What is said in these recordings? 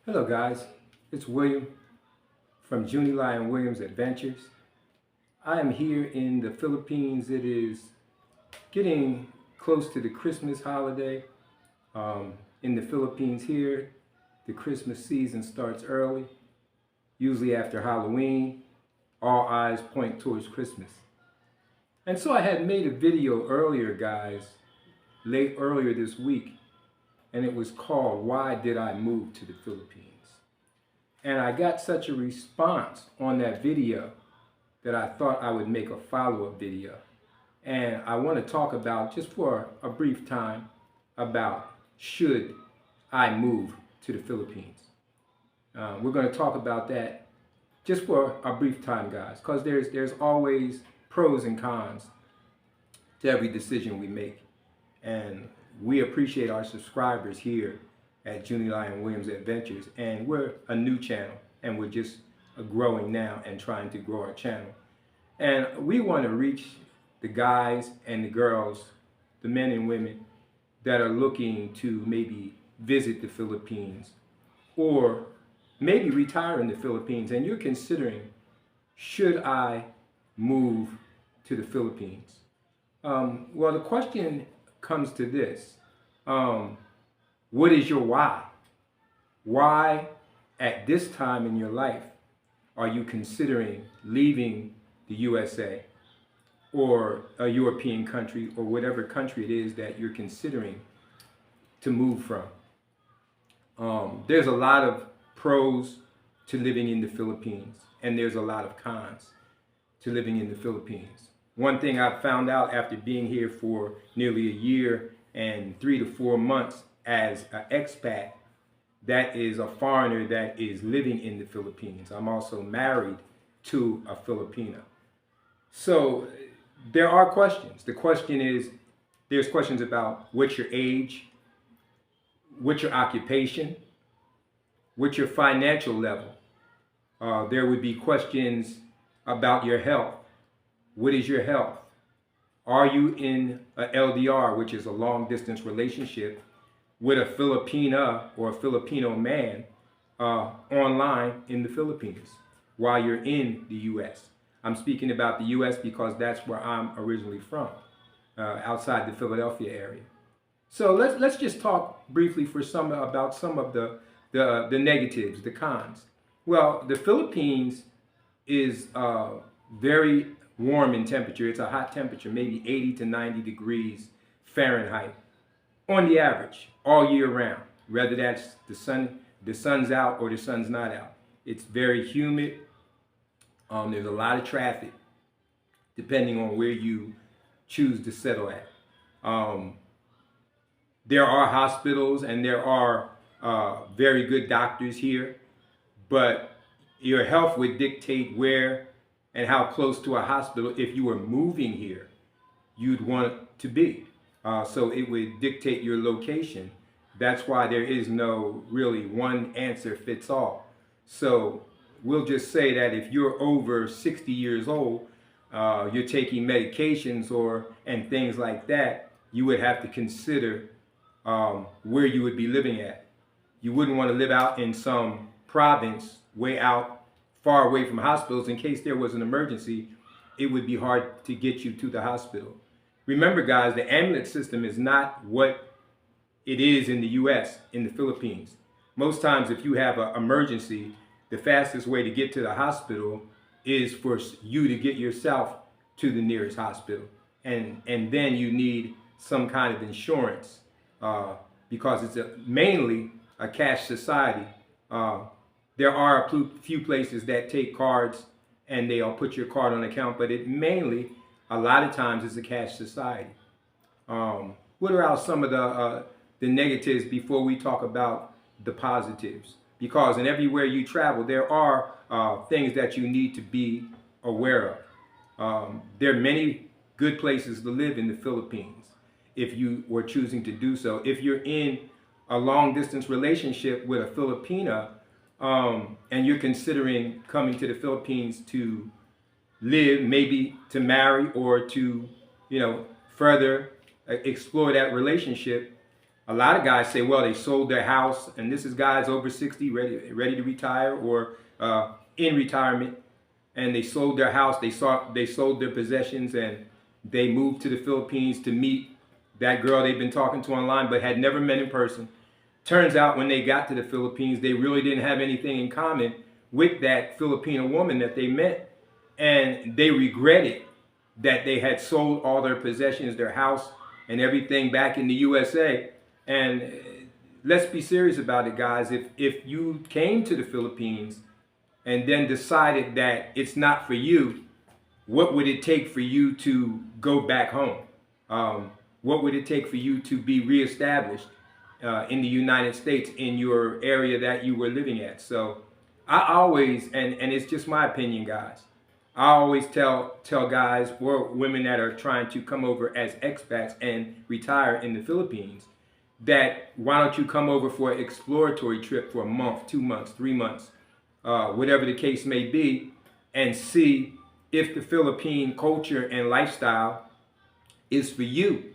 Hello guys, it's William from Junie and Williams Adventures. I am here in the Philippines. It is getting close to the Christmas holiday. In the Philippines here, the Christmas season starts early, usually after Halloween. All eyes point towards Christmas. And so I had made a video earlier, guys, earlier this week, and it was called Why Did I Move to the Philippines? And I got such a response on that video that I thought I would make a follow-up video. And I want to talk about, just for a brief time, about should I move to the Philippines. We're going to talk about that just for a brief time, guys, because there's always pros and cons to every decision we make. And we appreciate our subscribers here at Junie and Williams Adventures, and we're a new channel, and we're just growing now and trying to grow our channel. And we want to reach the guys and the girls, the men and women that are looking to maybe visit the Philippines or maybe retire in the Philippines, and you're considering, should I move to the Philippines? Well, the question comes to this. What is your why? Why at this time in your life are you considering leaving the USA or a European country or whatever country it is that you're considering to move from? There's a lot of pros to living in the Philippines, and there's a lot of cons to living in the Philippines. One thing I found out after being here for nearly a year and 3 to 4 months as an expat, that is a foreigner that is living in the Philippines. I'm also married to a Filipina. So there are questions. The question is, there's questions about what's your age, what's your occupation, what's your financial level. There would be questions about your health. What is your health? Are you in a LDR, which is a long distance relationship, with a Filipina or a Filipino man online in the Philippines while you're in the U.S.? I'm speaking about the U.S. because that's where I'm originally from, outside the Philadelphia area. So let's just talk briefly about some of the negatives, the cons. Well, the Philippines is very warm in temperature. It's a hot temperature, maybe 80 to 90 degrees Fahrenheit on the average all year round, whether that's the sun's out or the sun's not out. It's very humid. There's a lot of traffic depending on where you choose to settle at. There are hospitals and there are very good doctors here, but your health would dictate where and how close to a hospital, if you were moving here, you'd want to be. So it would dictate your location. That's why there is no really one answer fits all. So we'll just say that if you're over 60 years old, you're taking medications and things like that, you would have to consider where you would be living at. You wouldn't want to live out in some province way out far away from hospitals. In case there was an emergency, it would be hard to get you to the hospital. Remember, guys, the ambulance system is not what it is in the U.S., in the Philippines. Most times, if you have an emergency, the fastest way to get to the hospital is for you to get yourself to the nearest hospital. And then you need some kind of insurance because it's mainly a cash society. There are a few places that take cards and they'll put your card on account, but it mainly, a lot of times, is a cash society. What are some of the negatives before we talk about the positives? Because in everywhere you travel, there are things that you need to be aware of. There are many good places to live in the Philippines if you were choosing to do so. If you're in a long distance relationship with a Filipina, and you're considering coming to the Philippines to live, maybe to marry or to, further explore that relationship, A lot of guys say, well, they sold their house, and this is guys over 60, ready to retire or in retirement, and they sold their house, they sold their possessions, and they moved to the Philippines to meet that girl they've been talking to online but had never met in person. Turns out when they got to the Philippines, they really didn't have anything in common with that Filipino woman that they met, and they regretted that they had sold all their possessions, their house and everything back in the USA. And let's be serious about it, guys. If you came to the Philippines and then decided that it's not for you, what would it take for you to go back home? What would it take for you to be reestablished in the United States in your area that you were living at? So I always, and it's just my opinion, guys, I always tell guys or women that are trying to come over as expats and retire in the Philippines that why don't you come over for an exploratory trip for a month, 2 months, 3 months, whatever the case may be, and see if the Philippine culture and lifestyle is for you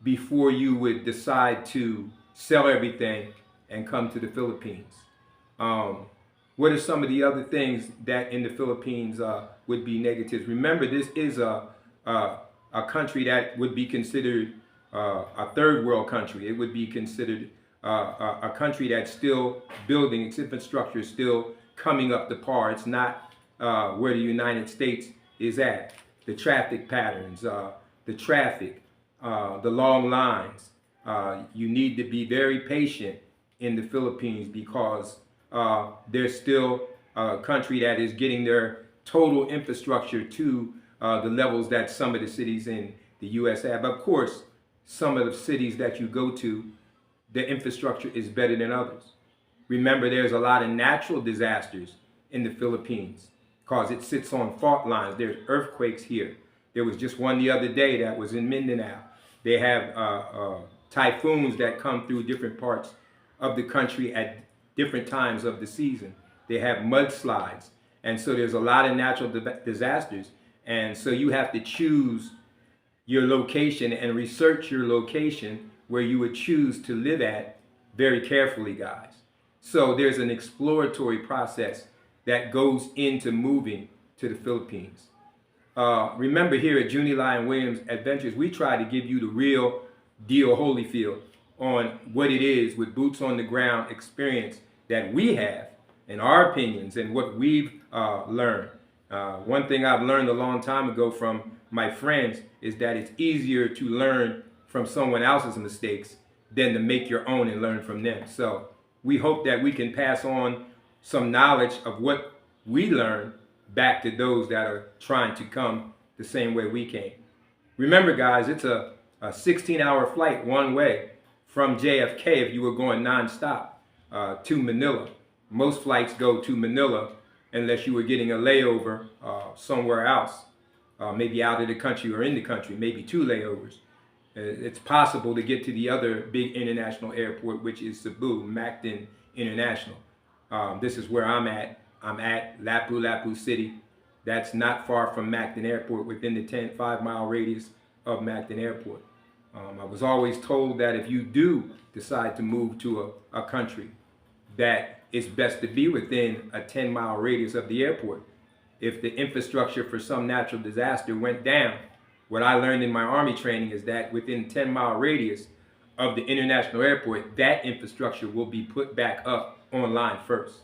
before you would decide to sell everything and come to the Philippines. What are some of the other things that in the Philippines would be negatives? Remember, this is a country that would be considered a third world country. It would be considered a country that's still building, its infrastructure is still coming up to par. It's not where the United States is at. The traffic patterns, the traffic, the long lines. You need to be very patient in the Philippines because they're still a country that is getting their total infrastructure to the levels that some of the cities in the U.S. have. Of course, some of the cities that you go to, the infrastructure is better than others. Remember, there's a lot of natural disasters in the Philippines because it sits on fault lines. There's earthquakes here. There was just one the other day that was in Mindanao. They have typhoons that come through different parts of the country at different times of the season. They have mudslides. And so there's a lot of natural disasters. And so you have to choose your location and research your location where you would choose to live at very carefully, guys. So there's an exploratory process that goes into moving to the Philippines. Remember, here at Junie Lyon Williams Adventures, we try to give you the real deal Holyfield on what it is with boots on the ground experience that we have and our opinions and what we've learned. One thing I've learned a long time ago from my friends is that it's easier to learn from someone else's mistakes than to make your own and learn from them. So we hope that we can pass on some knowledge of what we learned back to those that are trying to come the same way we came. Remember, guys, it's a 16-hour flight one way from JFK if you were going nonstop to Manila. Most flights go to Manila unless you were getting a layover somewhere else, maybe out of the country or in the country, maybe 2 layovers. It's possible to get to the other big international airport, which is Cebu, Mactan International. This is where I'm at. I'm at Lapu-Lapu City. That's not far from Mactan Airport, within the 5-mile radius of Mactan Airport. I was always told that if you do decide to move to a country, that it's best to be within a 10-mile radius of the airport. If the infrastructure for some natural disaster went down, what I learned in my Army training is that within 10-mile radius of the international airport, that infrastructure will be put back up online first.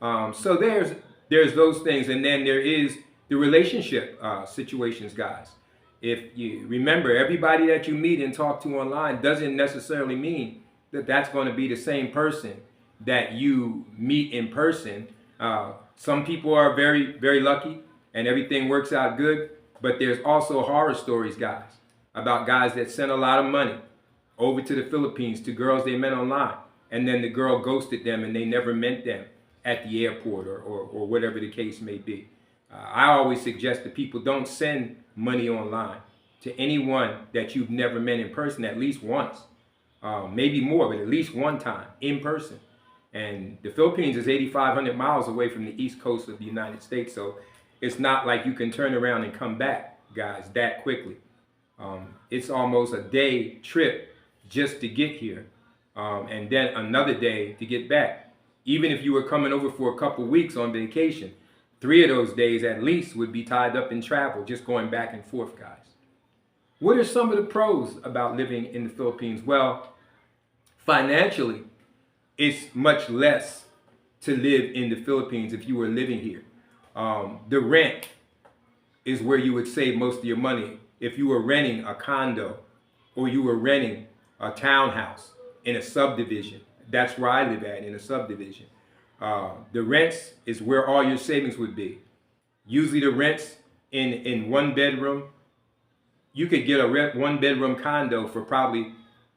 So there's those things, and then there is the relationship situations, guys. If you remember, everybody that you meet and talk to online doesn't necessarily mean that that's going to be the same person that you meet in person. Some people are very, very lucky and everything works out good, but there's also horror stories, guys, about guys that sent a lot of money over to the Philippines to girls they met online, and then the girl ghosted them and they never met them at the airport or whatever the case may be. I always suggest that people don't send money online to anyone that you've never met in person at least once, maybe more, but at least one time in person. And the Philippines is 8,500 miles away from the east coast of the United States, so it's not like you can turn around and come back, guys, that quickly. It's almost a day trip just to get here, and then another day to get back. Even if you were coming over for a couple weeks on vacation, 3 of those days at least would be tied up in travel, just going back and forth, guys. What are some of the pros about living in the Philippines? Well, financially, it's much less to live in the Philippines if you were living here. The rent is where you would save most of your money. If you were renting a condo or you were renting a townhouse in a subdivision, that's where I live at, in a subdivision. The rents is where all your savings would be. Usually the rents in one bedroom, you could get a one bedroom condo for probably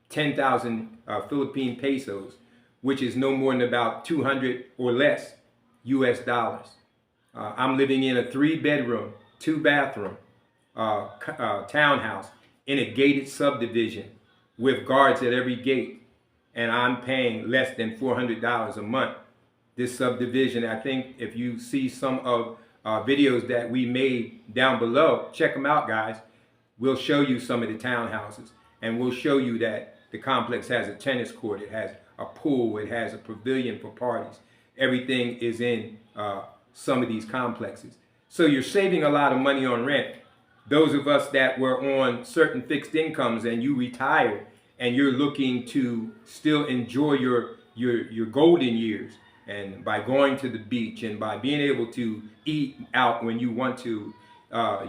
10,000 Philippine pesos, which is no more than about 200 or less US dollars. I'm living in a 3-bedroom, 2-bathroom townhouse in a gated subdivision with guards at every gate, and I'm paying less than $400 a month. This subdivision, I think if you see some of videos that we made down below, check them out, guys. We'll show you some of the townhouses, and we'll show you that the complex has a tennis court, it has a pool, it has a pavilion for parties. Everything is in some of these complexes. So you're saving a lot of money on rent. Those of us that were on certain fixed incomes and you retired and you're looking to still enjoy your golden years, and by going to the beach and by being able to eat out when you want to,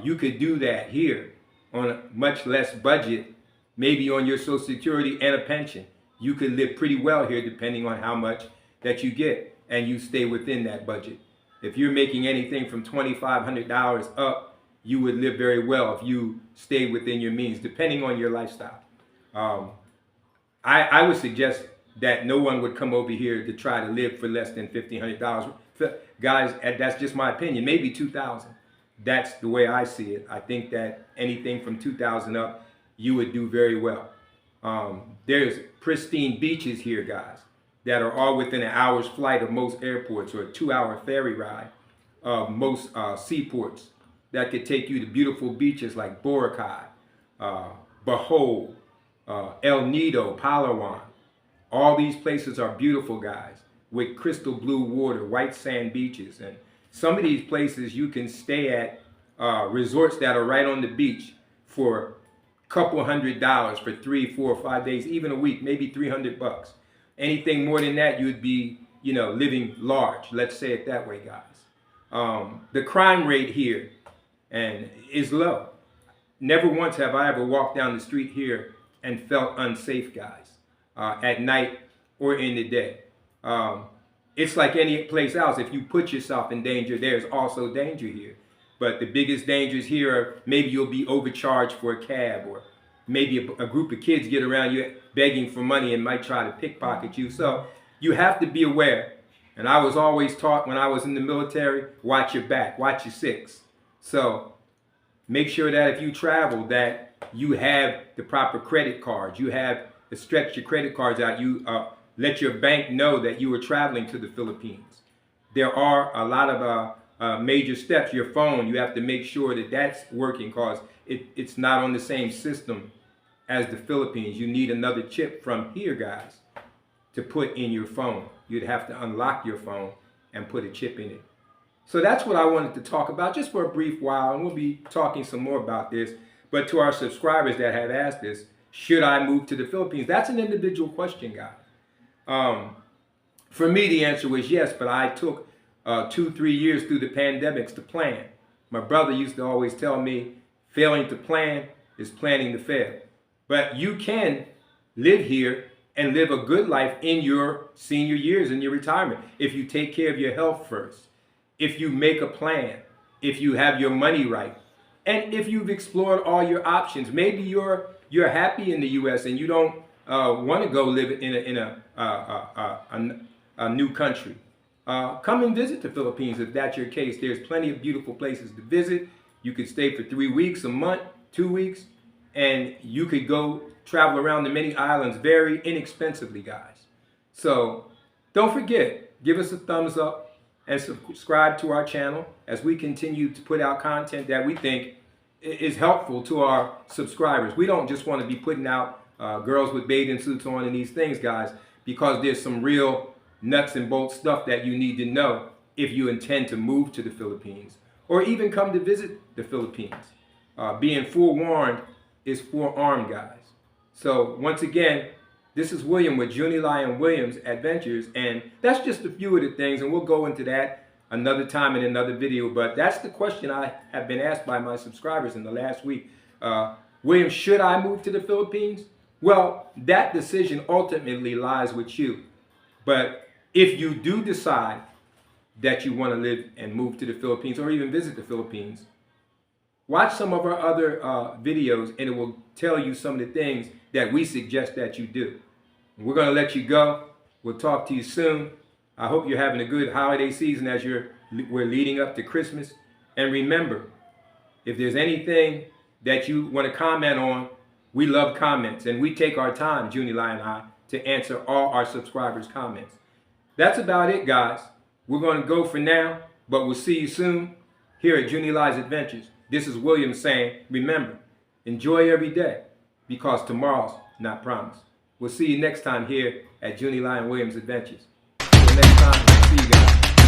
you could do that here on a much less budget, maybe on your Social Security and a pension. You could live pretty well here depending on how much that you get, and you stay within that budget. If you're making anything from $2,500 up, you would live very well if you stay within your means, depending on your lifestyle. I would suggest that no one would come over here to try to live for less than $1,500. Guys, that's just my opinion, maybe $2,000. That's the way I see it. I think that anything from $2,000 up, you would do very well. There's pristine beaches here, guys, that are all within an hour's flight of most airports, or a 2-hour ferry ride of most seaports that could take you to beautiful beaches like Boracay, Bohol, El Nido, Palawan. All these places are beautiful, guys, with crystal blue water, white sand beaches. And some of these places you can stay at resorts that are right on the beach for a couple $100 for 3, 4, 5 days, even a week, maybe $300. Anything more than that, you'd be, living large. Let's say it that way, guys. The crime rate here is low. Never once have I ever walked down the street here and felt unsafe, guys, at night or in the day. It's like any place else. If you put yourself in danger, there's also danger here. But the biggest dangers here are maybe you'll be overcharged for a cab, or maybe a group of kids get around you begging for money and might try to pickpocket you. So you have to be aware. And I was always taught when I was in the military, watch your back, watch your six. So make sure that if you travel, that you have the proper credit cards. You have to stretch your credit cards out. You let your bank know that you were traveling to the Philippines. There are a lot of major steps. Your phone, you have to make sure that that's working, because it's not on the same system as the Philippines. You need another chip from here, guys, to put in your phone. You'd have to unlock your phone and put a chip in it. So that's what I wanted to talk about just for a brief while, and we'll be talking some more about this. But to our subscribers that have asked this, should I move to the Philippines? That's an individual question, guys. For me, the answer was yes, but I took 2-3 years through the pandemics to plan. My brother used to always tell me, failing to plan is planning to fail. But you can live here and live a good life in your senior years, in your retirement, if you take care of your health first, if you make a plan, if you have your money right, and if you've explored all your options. Maybe you're happy in the U.S. and you don't want to go live in a new country. Come and visit the Philippines if that's your case. There's plenty of beautiful places to visit. You could stay for 3 weeks, a month, 2 weeks, and you could go travel around the many islands very inexpensively, guys. So don't forget, give us a thumbs up and subscribe to our channel as we continue to put out content that we think is helpful to our subscribers. We don't just want to be putting out girls with bathing suits on and these things, guys, because there's some real nuts and bolts stuff that you need to know if you intend to move to the Philippines or even come to visit the Philippines. Being forewarned is forearmed, guys. So once again, this is William with Junilai and Williams Adventures, and that's just a few of the things, and we'll go into that another time in another video. But that's the question I have been asked by my subscribers in the last week. William, should I move to the Philippines? Well, that decision ultimately lies with you. But if you do decide that you want to live and move to the Philippines or even visit the Philippines, watch some of our other videos and it will tell you some of the things that we suggest that you do. We're going to let you go. We'll talk to you soon. I hope you're having a good holiday season as we're leading up to Christmas. And remember, if there's anything that you want to comment on, we love comments. And we take our time, Junilai and I, to answer all our subscribers' comments. That's about it, guys. We're going to go for now, but we'll see you soon here at Junilai's Adventures. This is William saying, remember, enjoy every day because tomorrow's not promised. We'll see you next time here at Junilai and Williams Adventures. Until next time, see you guys.